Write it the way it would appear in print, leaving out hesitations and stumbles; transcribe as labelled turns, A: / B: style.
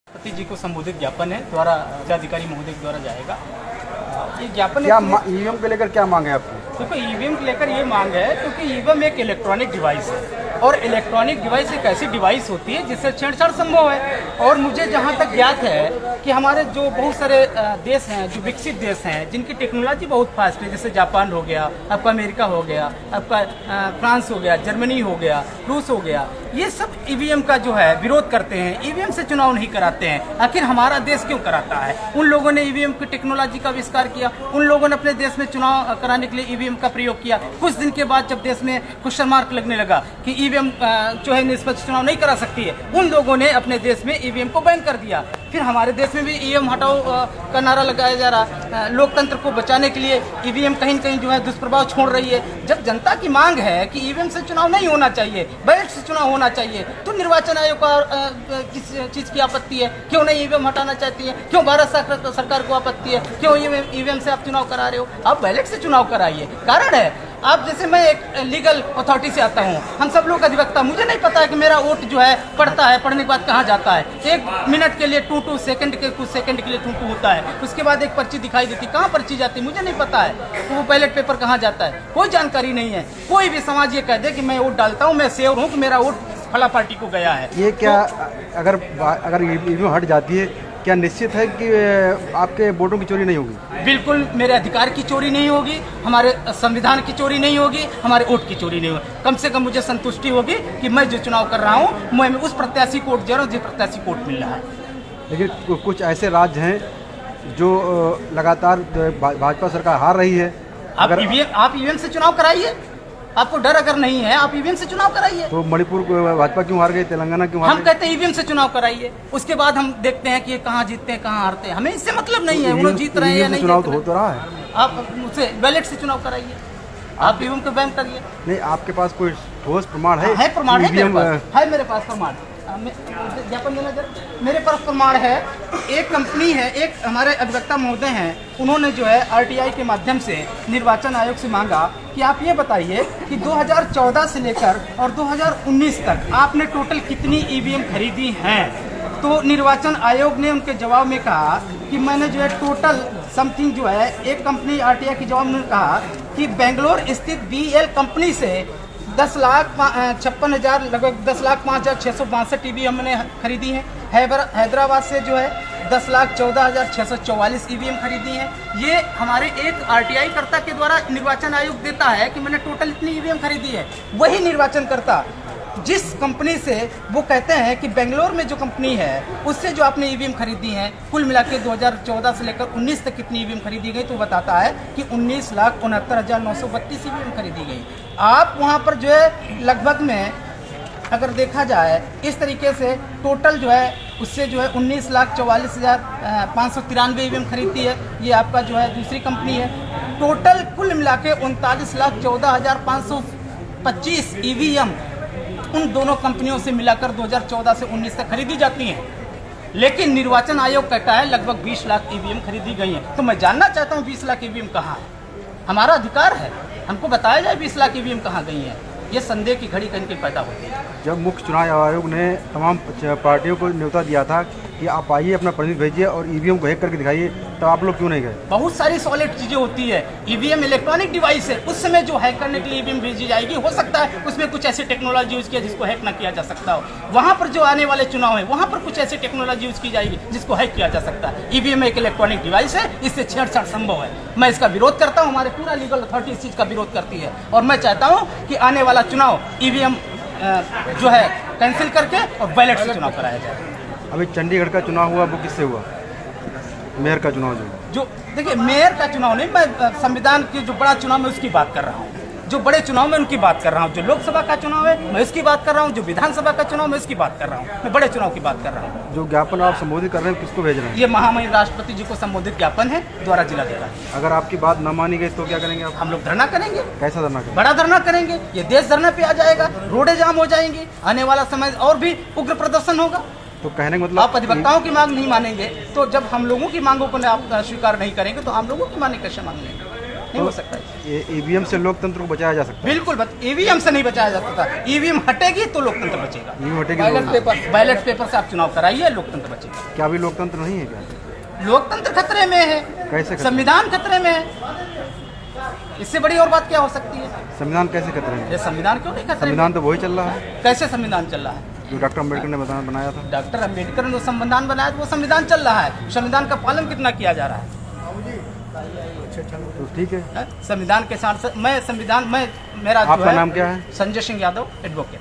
A: राष्ट्रपति जी को संबोधित ज्ञापन है द्वारा जिलाधिकारी महोदय के द्वारा जाएगा। ये ज्ञापन
B: क्या ईवीएम को लेकर क्या मांग है आपकी?
A: देखो, ईवीएम को लेकर ये मांग है क्योंकि ईवीएम एक इलेक्ट्रॉनिक डिवाइस है और इलेक्ट्रॉनिक डिवाइस एक ऐसी डिवाइस होती है जिससे छेड़छाड़ संभव है। और मुझे जहाँ तक ज्ञात है कि हमारे जो बहुत सारे देश हैं, जो विकसित देश हैं, जिनकी टेक्नोलॉजी बहुत फास्ट है, जैसे जापान हो गया, आपका अमेरिका हो गया, आपका फ्रांस हो गया, जर्मनी हो गया, रूस हो गया, ये सब ईवीएम का जो है विरोध करते हैं, ईवीएम से चुनाव नहीं कराते हैं। आखिर हमारा देश क्यों कराता है? उन लोगों ने ईवीएम की टेक्नोलॉजी का आविष्कार किया, उन लोगों ने अपने देश में चुनाव कराने के लिए ईवीएम का प्रयोग किया। कुछ दिन के बाद जब देश में क्वेश्चन मार्क लगने लगा कि ईवीएम जो है निष्पक्ष चुनाव नहीं करा सकती है, उन लोगों ने अपने देश में ईवीएम को बैन कर दिया। फिर हमारे देश में भी ईवीएम हटाओ का नारा लगाया जा रहा। लोकतंत्र को बचाने के लिए ईवीएम कहीं न कहीं जो है दुष्प्रभाव छोड़ रही है। जब जनता की मांग है कि ईवीएम से चुनाव नहीं होना चाहिए, बैलेट से चुनाव होना चाहिए, तो निर्वाचन आयोग का किस चीज़ की आपत्ति है? क्यों नहीं ईवीएम हटाना चाहती है? क्यों भारत सरकार को आपत्ति है? क्यों ईवीएम से आप चुनाव करा रहे हो? आप बैलेट से चुनाव कराइए। कारण है, आप जैसे मैं एक लीगल अथॉरिटी से आता हूँ, हम सब लोग अधिवक्ता, मुझे नहीं पता है कि मेरा वोट जो है पड़ता है, पढ़ने के बाद कहाँ जाता है। 1 मिनट के लिए टू सेकंड के कुछ सेकंड के लिए टू होता है, उसके बाद एक पर्ची दिखाई देती, कहाँ पर्ची जाती है मुझे नहीं पता है। तो वो बैलेट पेपर कहाँ जाता है, कोई जानकारी नहीं है। कोई भी समाज ये कह दे कि मैं वोट डालता हूँ, मैं श्योर हूँ कि मेरा वोट फला पार्टी को गया है।
B: ये क्या तो, अगर ईवीएम हट जाती है, क्या निश्चित है कि आपके वोटों की चोरी नहीं होगी? बिल्कुल,
A: मेरे अधिकार की चोरी नहीं होगी, हमारे संविधान की चोरी नहीं होगी, हमारे वोट की चोरी नहीं होगी। कम से कम मुझे संतुष्टि होगी कि मैं जो चुनाव कर रहा हूँ, मैं उस प्रत्याशी को वोट दे रहा हूँ जिस प्रत्याशी को वोट मिल रहा है।
B: लेकिन कुछ ऐसे राज्य हैं जो लगातार भाजपा सरकार हार रही है।
A: आप ईवीएम से चुनाव कराइए, आपको डर अगर नहीं है, आप ईवीएम से चुनाव कराइए।
B: तो मणिपुर भाजपा क्यों हार गई, तेलंगाना क्यों हार गई?
A: हम कहते हैं ईवीएम से चुनाव कराइए, उसके बाद हम देखते हैं कि कहाँ जीतते हैं कहाँ हारते हैं, हमें इससे मतलब नहीं है वो जीत रहे हैं या नहीं।
B: चुनाव तो हो तो रहा है,
A: आप मुझसे बैलेट से चुनाव कराइए, आप ईवीएम को बैन करिए।
B: नहीं, आपके पास कोई ठोस प्रमाण है?
A: प्रमाण है मेरे पास प्रमाण। ज्ञापन देना जरा। मेरे पास प्रमाण है। एक कंपनी है, एक हमारे अधिवक्ता महोदय हैं, उन्होंने जो है आरटीआई के माध्यम से निर्वाचन आयोग से मांगा कि आप ये बताइए कि 2014 से लेकर और 2019 तक आपने टोटल कितनी ईवीएम खरीदी हैं। तो निर्वाचन आयोग ने उनके जवाब में कहा कि मैंने जो है टोटल समथिंग जो है, एक कंपनी आरटीआई के जवाब में कहा कि बेंगलोर स्थित बीएल कंपनी से 10,56,000 लगभग 10,05,662 ईवीएम हमने खरीदी हैं। हैदराबाद से जो है 10,14,644 ईवीएम खरीदी हैं। ये हमारे एक आरटीआई कर्ता के द्वारा निर्वाचन आयोग देता है कि मैंने टोटल इतनी ईवीएम खरीदी है। वही निर्वाचन कर्ता जिस कंपनी से वो कहते हैं कि बेंगलोर में जो कंपनी है उससे जो आपने ईवीएम खरीदी हैं, कुल मिला के 2014 से लेकर 19 तक कितनी ईवीएम खरीदी गई, तो बताता है कि 19,69,932 ईवीएम खरीदी गई। आप वहाँ पर जो है लगभग में अगर देखा जाए इस तरीके से टोटल जो है उससे जो है 19,44,593 ईवीएम खरीदती है। ये आपका जो है दूसरी कंपनी है। टोटल कुल मिला के 39,14,525 ईवीएम उन दोनों कंपनियों से मिलाकर 2014 से 19 तक खरीदी जाती हैं। लेकिन निर्वाचन आयोग कहता है लगभग 20 लाख ईवीएम खरीदी गई हैं। तो मैं जानना चाहता हूँ 20 लाख ईवीएम कहाँ है? हमारा अधिकार है, हमको बताया जाए 20 लाख ईवीएम कहाँ गई हैं। ये संदेह की घड़ी कहीं पैदा होती है।
B: जब मुख्य चुनाव आयोग ने तमाम पार्टियों को न्योता दिया था कि आप आइए, अपना प्रतिनिधि भेजिए और ईवीएम को हैक करके दिखाइए, तो आप लोग क्यों नहीं गए?
A: बहुत सारी सॉलिड चीजें होती है। ईवीएम इलेक्ट्रॉनिक डिवाइस है, उस समय जो हैक करने के लिए ईवीएम भेजी जाएगी, हो सकता है उसमें कुछ ऐसी टेक्नोलॉजी यूज किया जिसको हैक ना किया जा सकता हो। वहाँ पर जो आने वाले चुनाव है वहाँ पर कुछ ऐसी टेक्नोलॉजी यूज की जाएगी जिसको हैक किया जा सकता है। ईवीएम एक इलेक्ट्रॉनिक डिवाइस है, इससे छेड़छाड़ संभव है। मैं इसका विरोध करता हूँ, हमारे पूरा लीगल अथॉरिटी इस चीज का विरोध करती है। और मैं चाहता हूँ कि आने वाला चुनाव ईवीएम जो है कैंसिल करके और बैलेट से चुनाव कराया जाए।
B: अभी चंडीगढ़ का चुनाव हुआ, वो किससे हुआ? मेयर का चुनाव जो
A: देखिए, मेयर का चुनाव नहीं, मैं संविधान के जो बड़ा चुनाव है उसकी बात कर रहा हूँ। जो बड़े चुनाव में उनकी बात कर रहा हूँ। जो लोकसभा का चुनाव है मैं उसकी बात कर रहा हूँ, जो विधानसभा का चुनाव मैं उसकी बात कर रहा हूँ। मैं बड़े चुनाव की बात कर रहा हूँ।
B: जो ज्ञापन आप संबोधित कर रहे हैं, किसको भेज रहे हैं?
A: ये महामहिम राष्ट्रपति जी को संबोधित ज्ञापन है द्वारा जिलाधिकारी।
B: अगर आपकी बात न मानी गई तो क्या करेंगे आप?
A: हम लोग धरना करेंगे।
B: कैसा धरना करेंगे?
A: बड़ा धरना करेंगे। ये देश धरना पे आ जाएगा, रोडें जाम हो जाएंगी। आने वाला समय और भी उग्र प्रदर्शन होगा।
B: तो कहने का मतलब
A: आप अधिवक्ताओं की मांग नहीं मानेंगे, तो जब हम लोगों की मांगों को आप स्वीकार नहीं करेंगे तो हम लोगों की मांग कैसे मान लेंगे? नहीं हो सकता है।
B: ईवीएम से लोकतंत्र को बचाया जा सकता है?
A: बिल्कुल ईवीएम से नहीं बचाया जा सकता। ईवीएम हटेगी तो लोकतंत्र बचेगा।
B: ईवीएम हटेगी,
A: बैलेट पेपर से आप चुनाव कराइए, लोकतंत्र बचेगा।
B: क्या अभी लोकतंत्र नहीं है क्या?
A: लोकतंत्र खतरे में है।
B: कैसे खतरे?
A: संविधान खतरे में है। इससे बड़ी और बात क्या हो सकती है?
B: संविधान कैसे खतरे में?
A: ये संविधान क्यों नहीं खतरे में?
B: संविधान तो वही चल रहा है।
A: कैसे संविधान चल रहा है?
B: जो डॉक्टर अम्बेडकर ने बनाया था।
A: डॉक्टर अम्बेडकर ने जो संविधान बनाया वो संविधान चल रहा है। संविधान का पालन कितना किया जा रहा है?
B: तो ठीक है।
A: संविधान के साथ मैं मेरा
B: आपका नाम क्या है?
A: संजय सिंह यादव, एडवोकेट।